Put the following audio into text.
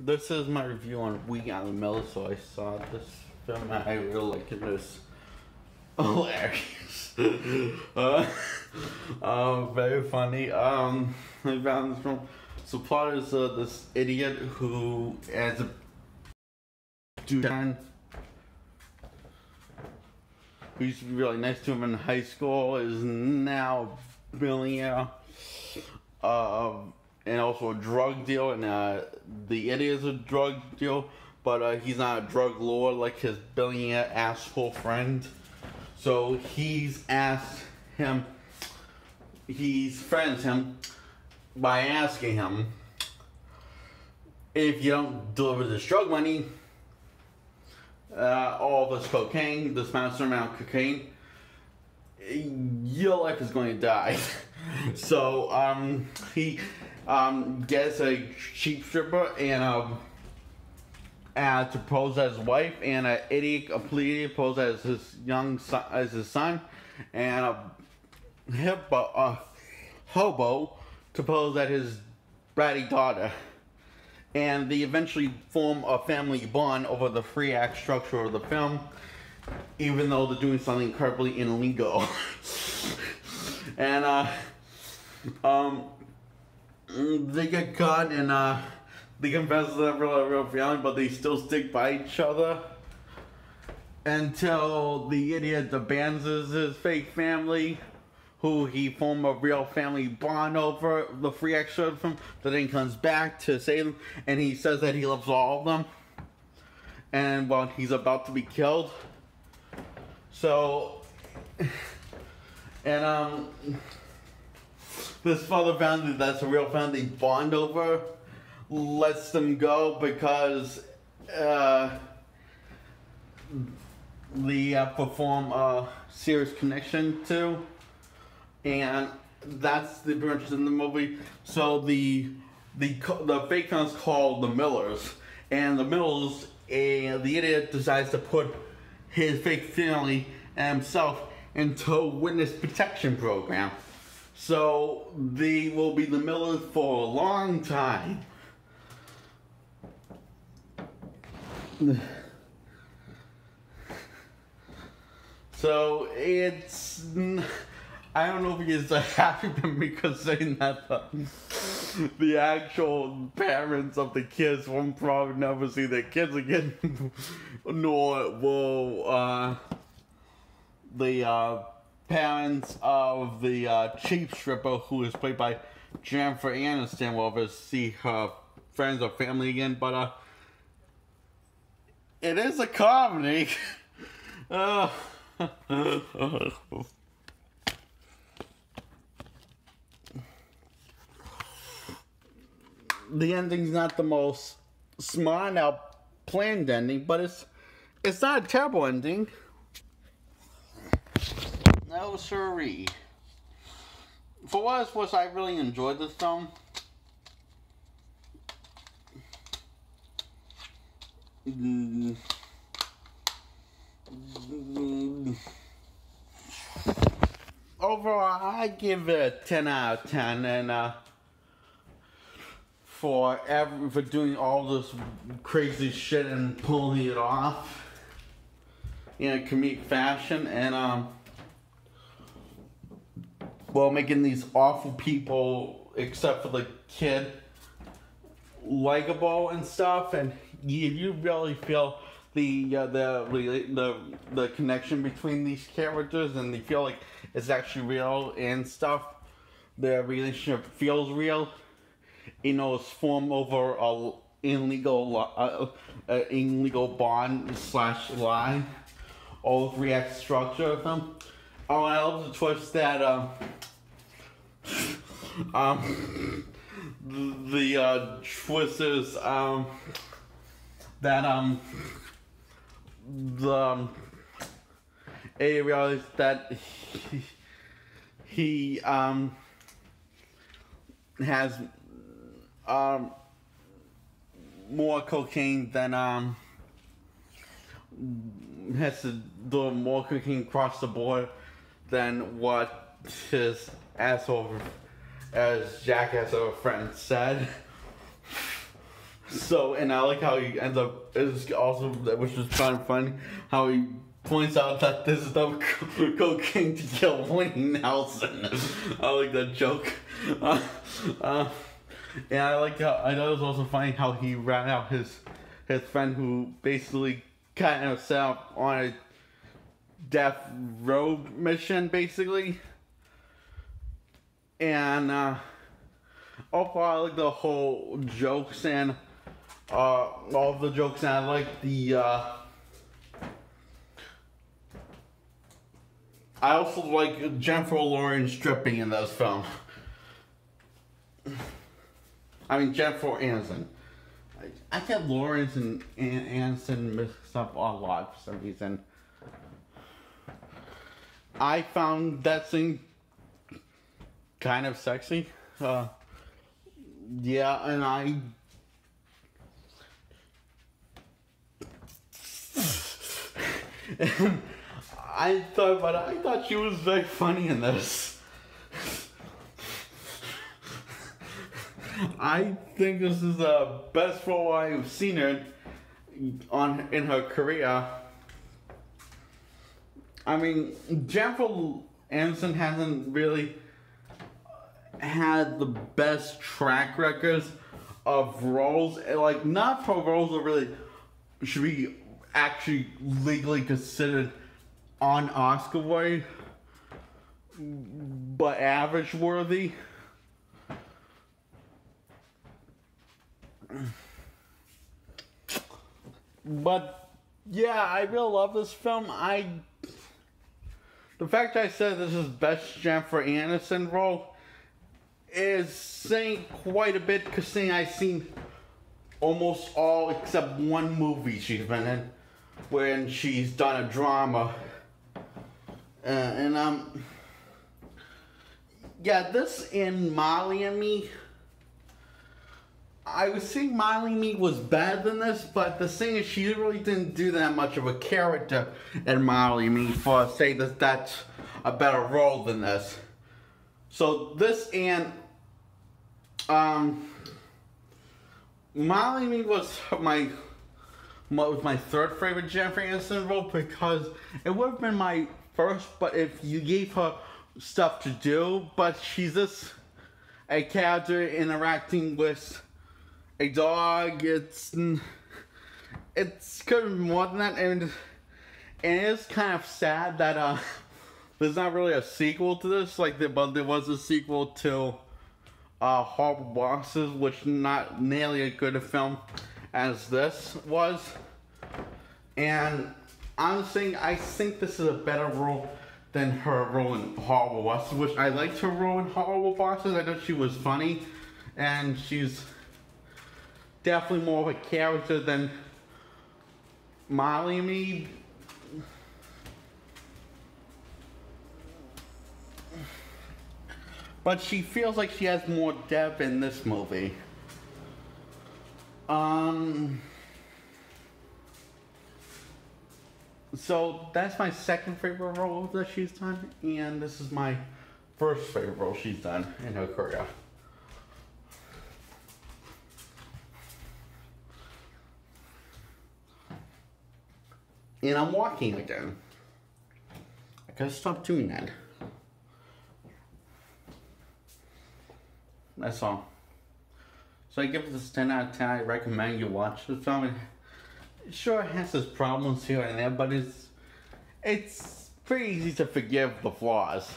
this is my review on We Got the Miller. So I saw this film and I really like it. It's hilarious. Very funny. I found this film. So plot is this idiot who has a dude who used to be really nice to him in high school, is now a billionaire, and also a drug dealer. And the idiot is a drug dealer, but he's not a drug lord like his billionaire asshole friend. So he's friends him by asking him, if you don't deliver this drug money, all this cocaine, this massive amount of cocaine, your life is going to die. So he gets a cheap stripper and to pose as his wife, and an idiot, completely pose as his young son, as his son, and a hobo to pose as his bratty daughter. And they eventually form a family bond over the 3-act structure of the film, even though they're doing something incredibly illegal. And they get caught and they confess to their real feeling, but they still stick by each other until the idiot abandons his fake family, who he formed a real family bond over the 3-act show film, that then comes back to save them, and he says that he loves all of them, and well, he's about to be killed. So, and this father family that's a real family bond over lets them go because they perform a serious connection to. And that's the appearance in the movie. So the fake film is called The Millers, and the Millers, the idiot decides to put his fake family and himself into a witness protection program. So they will be the Millers for a long time. So it's, I don't know if he is happy with me because saying that the actual parents of the kids won't probably never see their kids again, nor will the parents of the cheap stripper, who is played by Jennifer Aniston, will ever see her friends or family again. But it is a comedy. The ending's not the most smart out planned ending, but it's not a terrible ending. No siree. For what it's worth, I really enjoyed this film. Overall, I give it a 10 out of 10, and for doing all this crazy shit and pulling it off in a comedic fashion, and well, making these awful people, except for the kid, likable and stuff, and you really feel the connection between these characters, and they feel like it's actually real and stuff. Their relationship feels real. You know, it's formed over a illegal bond / lie. All 3-act structure of them. Oh, I love the twist that the twist is that the A realized that he has more cocaine than has to do more cocaine across the board than what his asshole, as jackass of a friend said. So, and I like how he ends up, is also, which is kind of funny, how he points out that this is the cocaine to kill Winnie Nelson. I like that joke. And I like how, I thought it was also funny how he ran out his friend who basically kind of set up on a death row mission, basically. And, overall, I like the whole jokes and, all of the jokes, and I like the, I also like Jennifer Lawrence stripping in this film. I mean, Jennifer Aniston. I get Lawrence and Aniston mixed up a lot for some reason. I found that scene kind of sexy. Yeah, and I thought she was very funny in this. I think this is the best role I've seen her in her career. I mean, Jennifer Aniston hasn't really had the best track records of roles. Like, not for roles that really should be actually legally considered on Oscar worthy, but average worthy. But yeah, I really love this film. The fact I said this is best Jennifer Aniston role is saying quite a bit, because saying I've seen almost all except one movie she's been in when she's done a drama. Yeah, this and Marley and Me. I was saying Marley and Me was better than this, but the thing is, she really didn't do that much of a character in Marley and Me for say that that's a better role than this. So this and Marley and Me was my third favorite Jennifer Aniston role, because it would have been my first, but if you gave her stuff to do, but she's just a character interacting with a dog. It's could be more than that, and it's kind of sad that there's not really a sequel to this. But there was a sequel to Horrible Bosses, which not nearly as good a film as this was. And honestly, I think this is a better role than her role in Horrible Bosses, which I liked her role in Horrible Bosses. I thought she was funny, and she's definitely more of a character than Marley and Me. But she feels like she has more depth in this movie. So that's my second favorite role that she's done, and this is my first favorite role she's done in her career. And I'm walking again. I gotta stop doing that. That's all. So I give this 10 out of 10. I recommend you watch the film. It sure has its problems here and there, but it's pretty easy to forgive the flaws.